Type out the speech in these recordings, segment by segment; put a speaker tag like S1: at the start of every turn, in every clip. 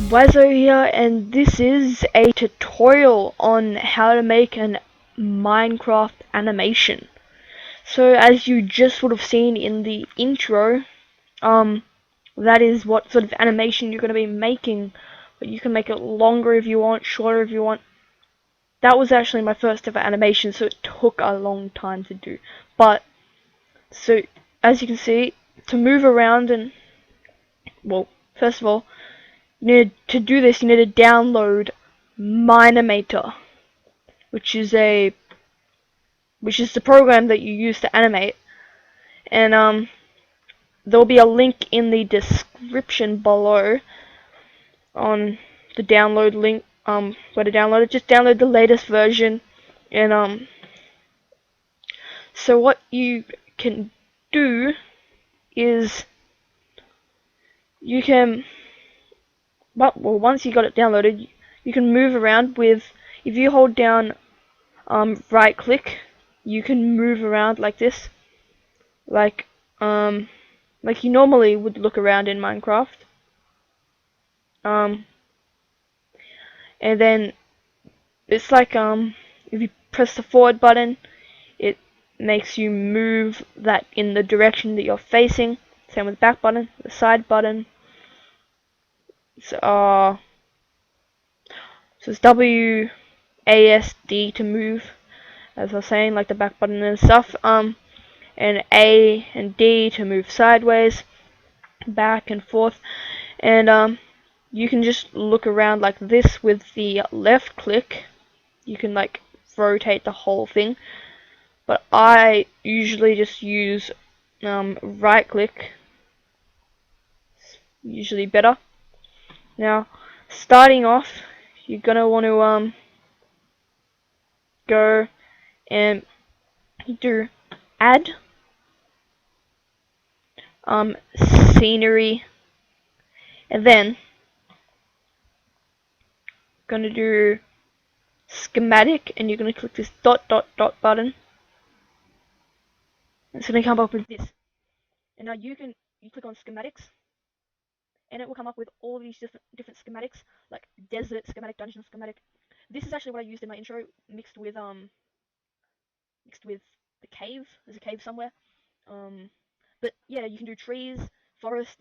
S1: Wazo here, and this is a tutorial on how to make an Minecraft animation. So as you just would have seen in the intro, that is what sort of animation you're going to be making. But you can make it longer if you want, shorter if you want. That was actually my first ever animation, so it took a long time to do. But, so, as you can see, to move around and, well, first of all, to do this, you need to download mine-imator, which is the program that you use to animate. And there'll be a link in the description below on the download link, where to download it. Just download the latest version, and so what you can do is you can, well, once you got it downloaded, you can move around with, if you hold down right click, you can move around like this, like you normally would look around in Minecraft. And then it's like, if you press the forward button, it makes you move that in the direction that you're facing. Same with the back button, the side button. So it's WASD to move, as I was saying, like the back button and stuff. And A and D to move sideways, back and forth. And you can just look around like this with the left click. You can like rotate the whole thing, but I usually just use right click. It's usually better. Now, starting off, you're gonna want to go and do add scenery, and then gonna do schematic, and you're gonna click this dot dot dot button. It's gonna come up with this, and now you click on schematics, and it will come up with all these different schematics, like desert schematic, dungeon schematic. This is actually what I used in my intro, mixed with the cave. There's a cave somewhere. But yeah, you can do trees, forests,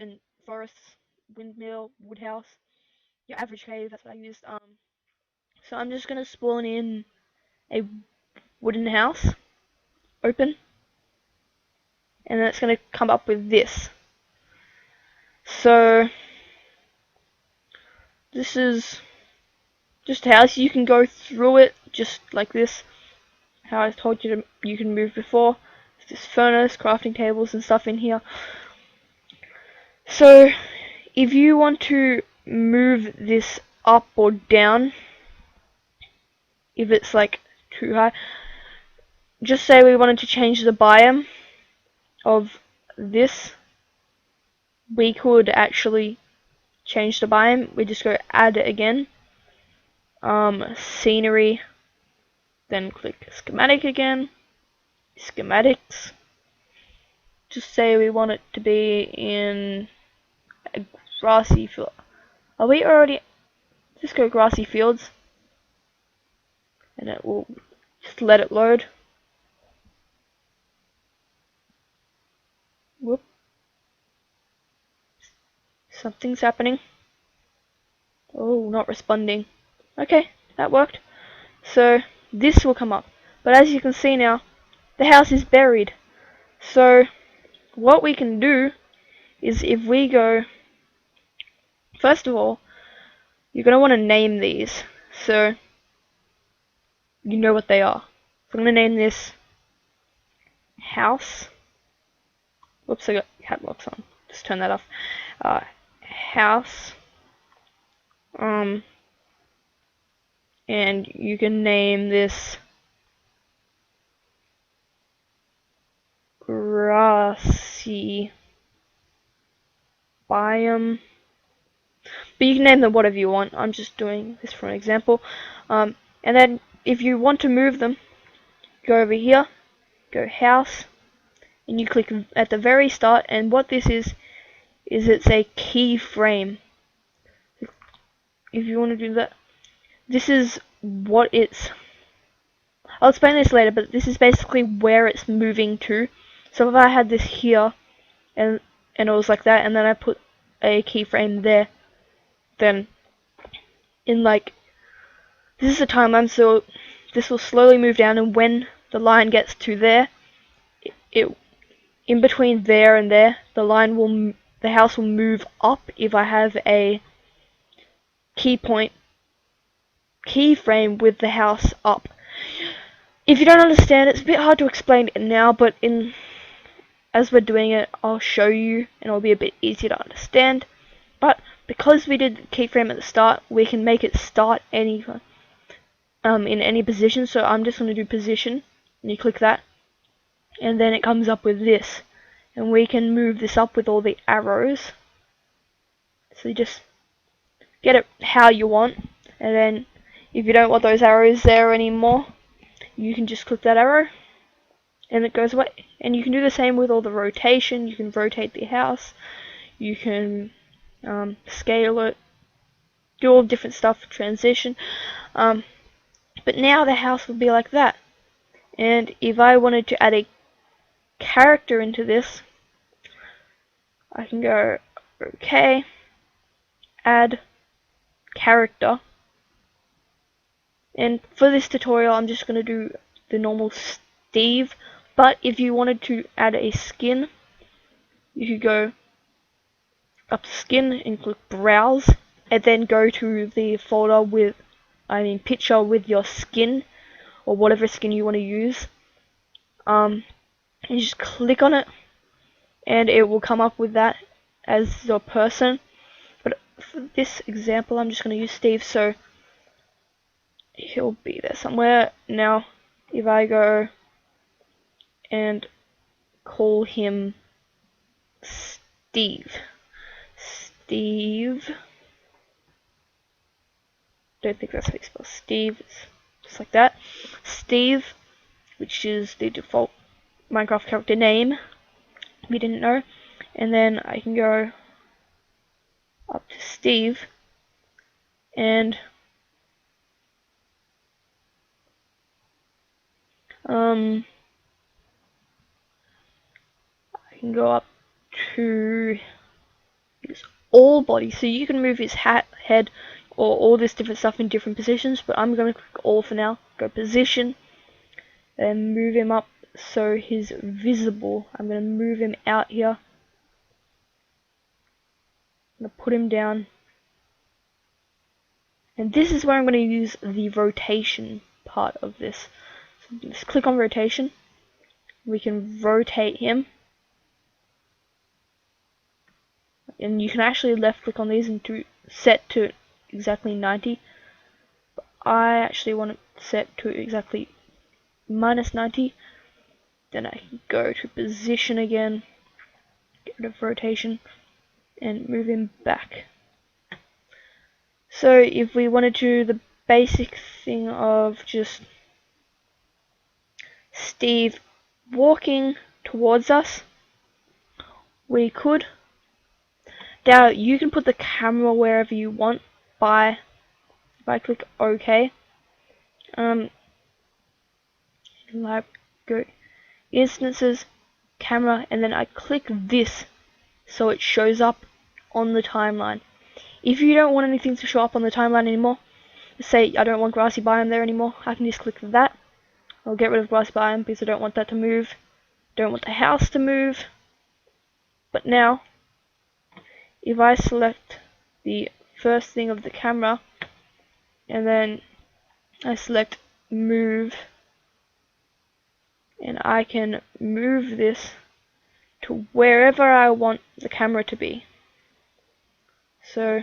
S1: windmill, woodhouse, your average cave. That's what I used. So I'm just gonna spawn in a wooden house, open, and then it's gonna come up with this. So this is just a house. You can go through it just like this, how I told you you can move before. There's this furnace, crafting tables and stuff in here. So if you want to move this up or down, if it's like too high, just say we wanted to change the biome of this, we could actually change the biome. We just go add it again, scenery, then click schematic again, schematics. Just say we want it to be in a grassy field. Are we already? Just go grassy fields, and it will just let it load. Whoop. Something's happening. Oh, not responding. Okay, that worked. So this will come up. But as you can see now, the house is buried. So what we can do is, if we go, first of all, you're going to want to name these, so you know what they are. So I'm going to name this house. Whoops, I got cat locks on. Just turn that off. House. And you can name this grassy biome. But you can name them whatever you want. I'm just doing this for an example. And then if you want to move them, go over here, go house, and you click at the very start. And what this is it's a keyframe. if you want to do that, this is what it's. I'll explain this later, but this is basically where it's moving to. So if I had this here, and it was like that, and then I put a keyframe there, then in like, this is a timeline, so this will slowly move down, and when the line gets to there, it in between there and there, the house will move up if I have a keyframe with the house up. If you don't understand, it's a bit hard to explain it now, but as we're doing it, I'll show you, and it'll be a bit easier to understand. But because we did keyframe at the start, we can make it start in any position. So I'm just going to do position, and you click that, and then it comes up with this, and we can move this up with all the arrows. So you just get it how you want, and then if you don't want those arrows there anymore, you can just click that arrow, and it goes away. And you can do the same with all the rotation. You can rotate the house, you can scale it, do all different stuff, transition. But now the house will be like that. And if I wanted to add a character into this, I can go okay, add character. And for this tutorial, I'm just going to do the normal Steve. But if you wanted to add a skin, you could go up to skin and click browse, and then go to the folder with, picture with your skin, or whatever skin you want to use. And you just click on it, and it will come up with that as your person. But for this example, I'm just going to use Steve, so he'll be there somewhere. Now, if I go and call him Steve, don't think that's how you spell Steve, it's just like that, Steve, which is the default Minecraft character name, if you didn't know. And then I can go up to Steve, and I can go up to his all body, so you can move his head, or all this different stuff in different positions, but I'm going to click all for now. Go position, then move him up so he's visible. I'm going to move him out here. I'm going to put him down. And this is where I'm going to use the rotation part of this. So just click on rotation. We can rotate him. And you can actually left click on these and set to exactly 90. But I actually want it set to exactly -90. Then I can go to position again, get rid of rotation, and move him back. So if we wanted to do the basic thing of just Steve walking towards us, we could. Now you can put the camera wherever you want by, if I click OK, like go instances, camera, and then I click this so it shows up on the timeline. If you don't want anything to show up on the timeline anymore, say I don't want grassy biome there anymore, I can just click that. I'll get rid of grassy biome because I don't want that to move. Don't want the house to move. But now, if I select the first thing of the camera, and then I select move, and I can move this to wherever I want the camera to be. So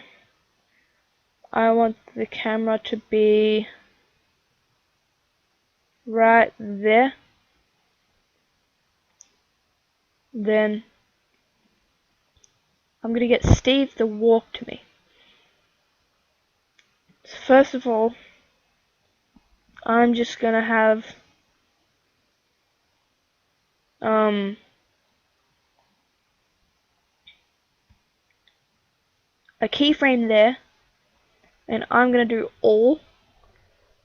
S1: I want the camera to be right there. Then I'm going to get Steve to walk to me. So first of all, I'm just going to have a keyframe there, and I'm gonna do all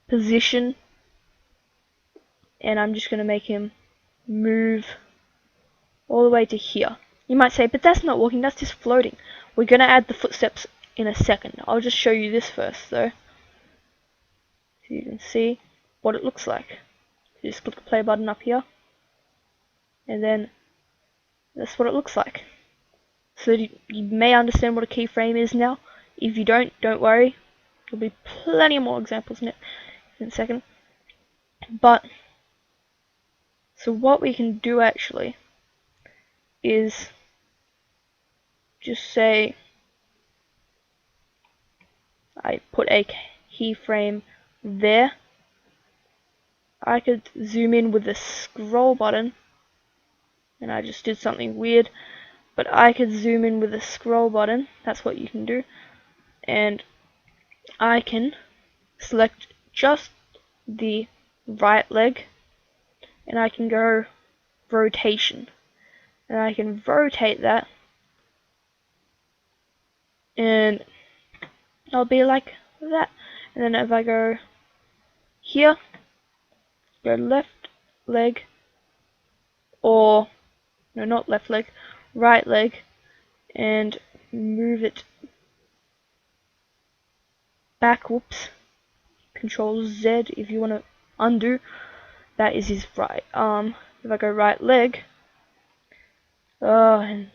S1: position, and I'm just gonna make him move all the way to here. You might say, but that's not walking, that's just floating. We're gonna add the footsteps in a second. I'll just show you this first though, so you can see what it looks like. You just click the play button up here, and then that's what it looks like. So you may understand what a keyframe is now. If you don't worry. There'll be plenty more examples in a second. But, so what we can do actually is just say I put a keyframe there. I could zoom in with the scroll button, and I just did something weird, but I could zoom in with the scroll button. That's what you can do. And I can select just the right leg, and I can go rotation, and I can rotate that, and I'll be like that. And then if I go here, go left leg, or no, not left leg, right leg, and move it back. Whoops. Control Z if you want to undo. That is his right arm. If I go right leg, and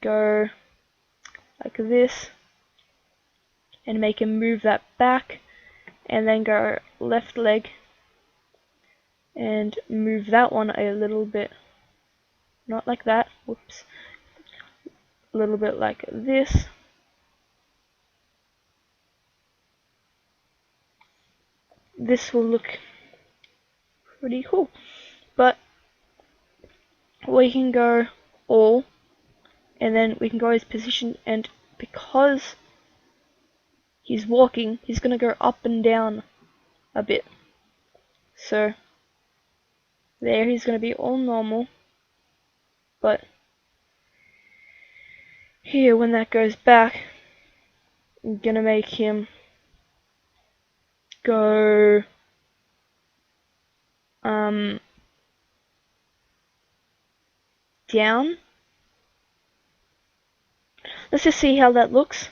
S1: go like this, and make him move that back, and then go left leg and move that one a little bit, not like that, whoops, a little bit like this. This will look pretty cool. But we can go all, and then we can go his position, and because he's walking, he's going to go up and down a bit. So there, he's going to be all normal, but here when that goes back, I'm going to make him go down. Let's just see how that looks.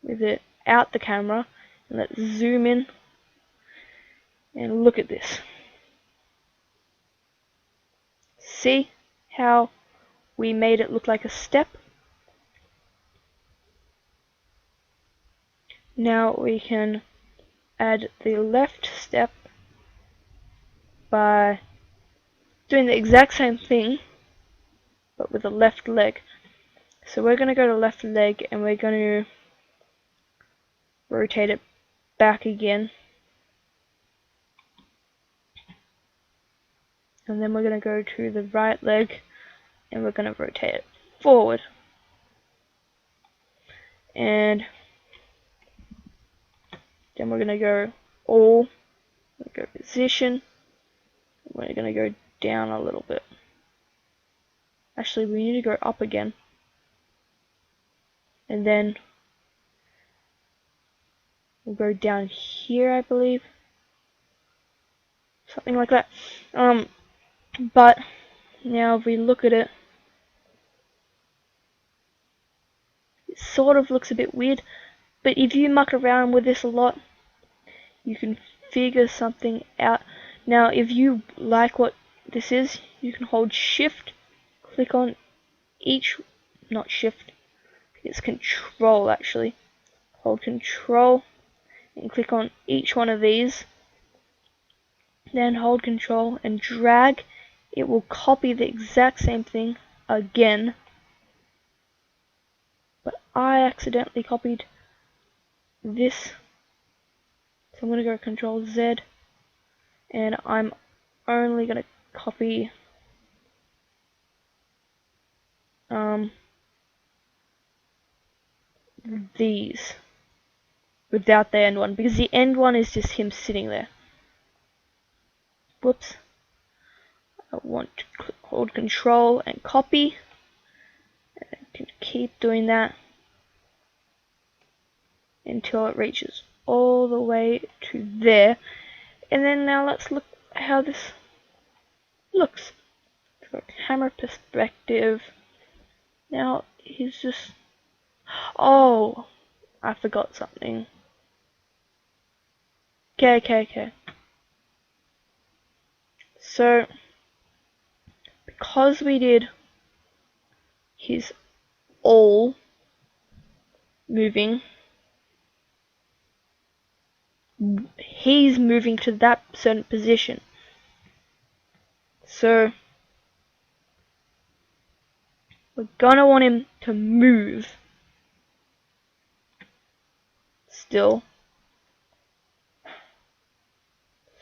S1: With it out the camera, and let's zoom in and look at this. See how we made it look like a step? Now we can add the left step by doing the exact same thing, but with the left leg. So we're going to go to left leg, and we're going to rotate it back again. And then we're going to go to the right leg, and we're going to rotate it forward. And then we're going to go all, go position, we're going to go down a little bit. Actually, we need to go up again. And then we'll go down here, I believe. Something like that. But now if we look at it, it sort of looks a bit weird. But if you muck around with this a lot, you can figure something out. Now, if you like what this is, you can hold Shift, click on each, not Shift, it's Control actually. Hold Control and click on each one of these. Then hold Control and drag. It will copy the exact same thing again. But I accidentally copied this. So I'm going to go Control Z. And I'm only going to copy these without the end one, because the end one is just him sitting there. Whoops. I want to hold control and copy. And I can keep doing that until it reaches all the way to there. And then now let's look how this looks. So camera perspective. Now he's just, oh, I forgot something. Okay. So because we did his all moving, he's moving to that certain position. So we're gonna want him to move still.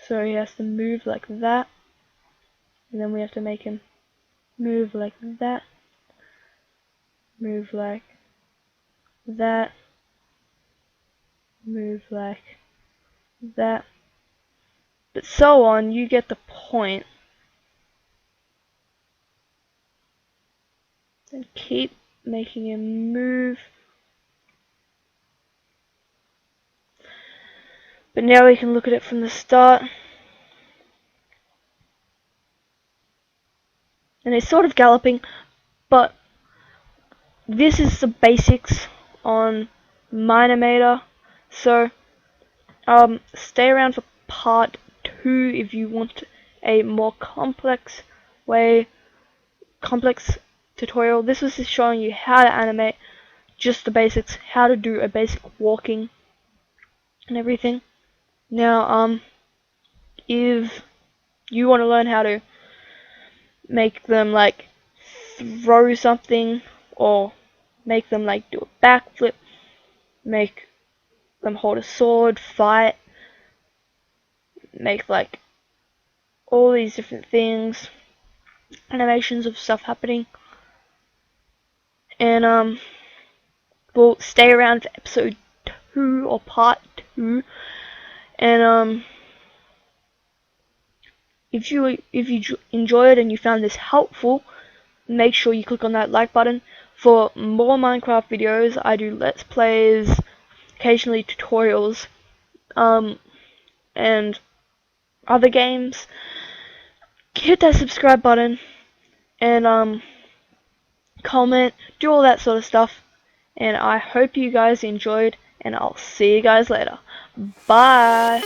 S1: So he has to move like that. And then we have to make him move like that. Move like that. Move like that. But so on, you get the point. And keep making him move. But now we can look at it from the start. And it's sort of galloping, but this is the basics on mine-imator. So stay around for part 2 if you want a more complex tutorial. This was just showing you how to animate, just the basics, how to do a basic walking and everything. Now if you want to learn how to make them like throw something, or make them like do a backflip, make them hold a sword, fight, make like all these different things, animations of stuff happening, and we'll stay around for episode 2 or part 2, and if you enjoyed and you found this helpful, make sure you click on that like button. For more Minecraft videos, I do let's plays, occasionally tutorials, and other games. Hit that subscribe button and comment, do all that sort of stuff, and I hope you guys enjoyed, and I'll see you guys later. Bye.